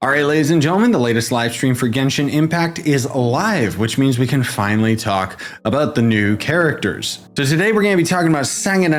Alright, ladies and gentlemen, the latest live stream for Genshin Impact is live, which means we can finally talk about the new characters. So today we're going to be talking about Sigewinne.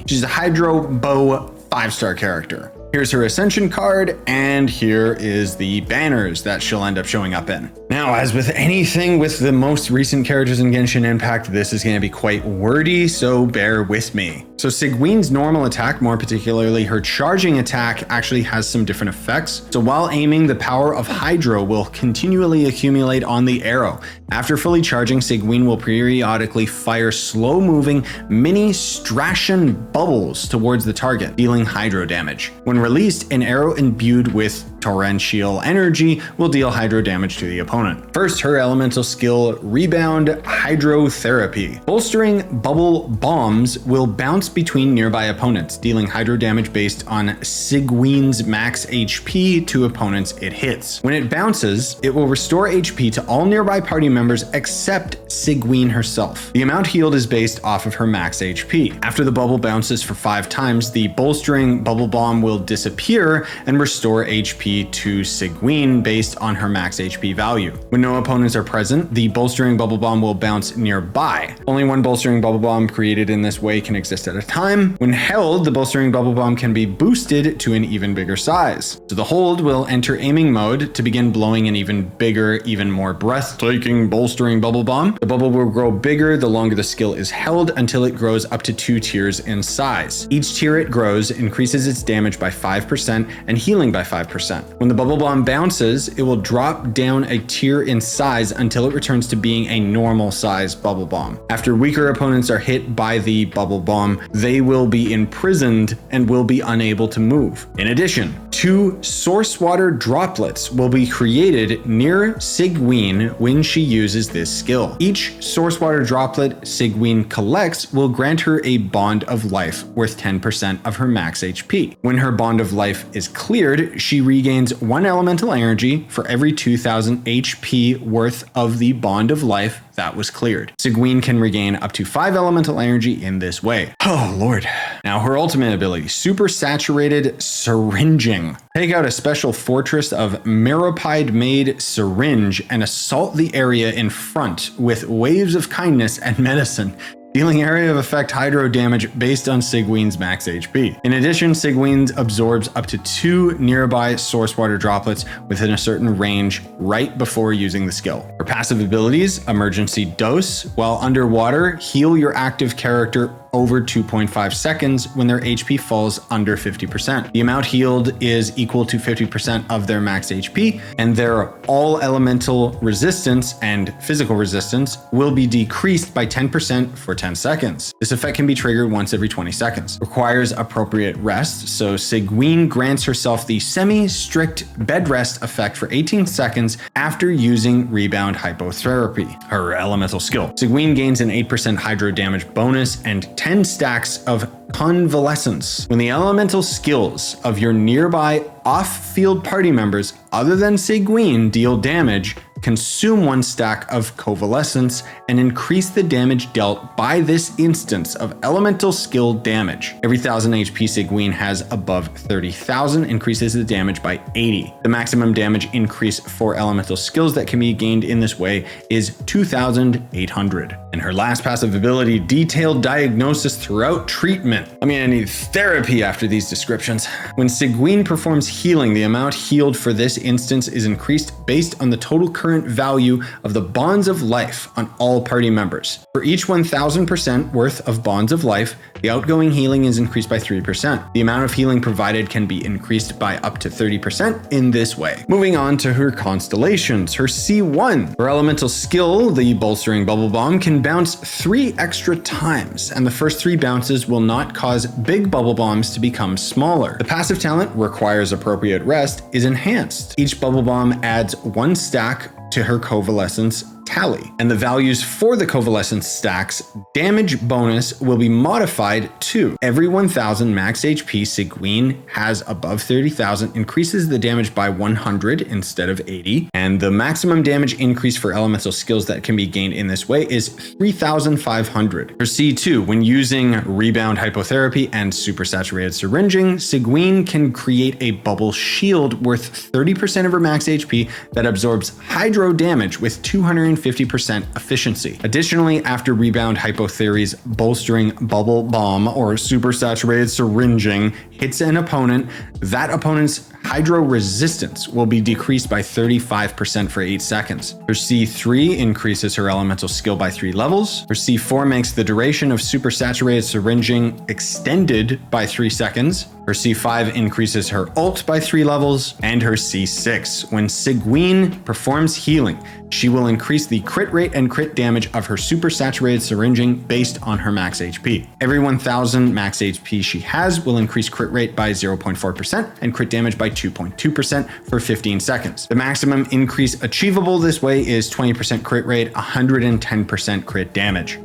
She's a Hydro Bow 5-star character. Here's her Ascension card, and here is the banners that she'll end up showing up in. Now, as with anything with the most recent characters in Genshin Impact, this is going to be quite wordy, so bear with me. So Sigewinne's normal attack, more particularly her charging attack, actually has some different effects. So while aiming, the power of Hydro will continually accumulate on the arrow. After fully charging, Sigewinne will periodically fire slow-moving mini Strashen bubbles towards the target, dealing Hydro damage. When released, an arrow imbued with torrential energy will deal Hydro damage to the opponent. First, her elemental skill, Rebound Hydrotherapy. Bolstering bubble bombs will bounce between nearby opponents, dealing Hydro damage based on Sigewinne's max HP to opponents it hits. When it bounces, it will restore HP to all nearby party members except Sigewinne herself. The amount healed is based off of her max HP. After the bubble bounces for 5 times, the bolstering bubble bomb will disappear and restore HP to Sigewinne based on her max HP value. When no opponents are present, the bolstering bubble bomb will bounce nearby. Only one bolstering bubble bomb created in this way can exist at a time. When held, the bolstering bubble bomb can be boosted to an even bigger size. So the hold will enter aiming mode to begin blowing an even bigger, even more breathtaking bolstering bubble bomb. The bubble will grow bigger the longer the skill is held until it grows up to 2 tiers in size. Each tier it grows increases its damage by 5% and healing by 5%. When the bubble bomb bounces, it will drop down a tier in size until it returns to being a normal size bubble bomb. After weaker opponents are hit by the bubble bomb, they will be imprisoned and will be unable to move. In addition, 2 source water droplets will be created near Sigewinne when she uses this skill. Each source water droplet Sigewinne collects will grant her a bond of life worth 10% of her max HP. When her bond of life is cleared, she regains 1 elemental energy for every 2000 HP worth of the bond of life that was cleared. Sigewinne can regain up to 5 elemental energy in this way. Oh lord. Now her ultimate ability, Super Saturated Syringing. Take out a special fortress of Meropide made syringe and assault the area in front with waves of kindness and medicine, dealing area of effect Hydro damage based on Sigewinne's max HP. In addition, Sigewinne absorbs up to 2 nearby source water droplets within a certain range right before using the skill. Her passive abilities, Emergency Dose. While underwater, heal your active character over 2.5 seconds when their HP falls under 50%. The amount healed is equal to 50% of their max HP, and their all elemental resistance and physical resistance will be decreased by 10% for 10 seconds. This effect can be triggered once every 20 seconds. Requires appropriate rest, so Sigewinne grants herself the semi-strict bed rest effect for 18 seconds after using Rebound Hypotherapy, her elemental skill. Sigewinne gains an 8% Hydro damage bonus and 10 stacks of Convalescence. When the elemental skills of your nearby off-field party members other than Sigewinne deal damage, consume 1 stack of Convalescence and increase the damage dealt by this instance of elemental skill damage. Every 1000 HP Sigewinne has above 30,000 increases the damage by 80. The maximum damage increase for elemental skills that can be gained in this way is 2,800. And her last passive ability, Detailed Diagnosis Throughout Treatment. I mean, I need therapy after these descriptions. When Sigewinne performs healing, the amount healed for this instance is increased based on the total current value of the bonds of life on all party members. For each 1000% worth of bonds of life, the outgoing healing is increased by 3%. The amount of healing provided can be increased by up to 30% in this way. Moving on to her Constellations, her C1. Her elemental skill, the Bolstering Bubble Bomb, can bounce 3 extra times, and the first 3 bounces will not cause big bubble bombs to become smaller. The passive talent, Requires Appropriate Rest, is enhanced. Each bubble bomb adds 1 stack to her Convalescence tally. And the values for the Coalescence stack's damage bonus will be modified to every 1000 max HP Sigewinne has above 30,000 increases the damage by 100 instead of 80. And the maximum damage increase for elemental skills that can be gained in this way is 3,500. For C2, when using Rebound Hypotherapy and Supersaturated Syringing, Sigewinne can create a bubble shield worth 30% of her max HP that absorbs hydro damage with 250% efficiency. Additionally, after Rebound Hypothery's bolstering Bubble Bomb or Supersaturated Syringing hits an opponent, that opponent's hydro resistance will be decreased by 35% for 8 seconds. Her C3 increases her elemental skill by 3 levels. Her C4 makes the duration of Supersaturated Syringing extended by 3 seconds. Her C5 increases her ult by 3 levels. And her C6, when Sigewinne performs healing, she will increase the crit rate and crit damage of her Supersaturated Syringing based on her max HP. Every 1000 max HP she has will increase crit rate by 0.4% and crit damage by 2.2% for 15 seconds. The maximum increase achievable this way is 20% crit rate, 110% crit damage.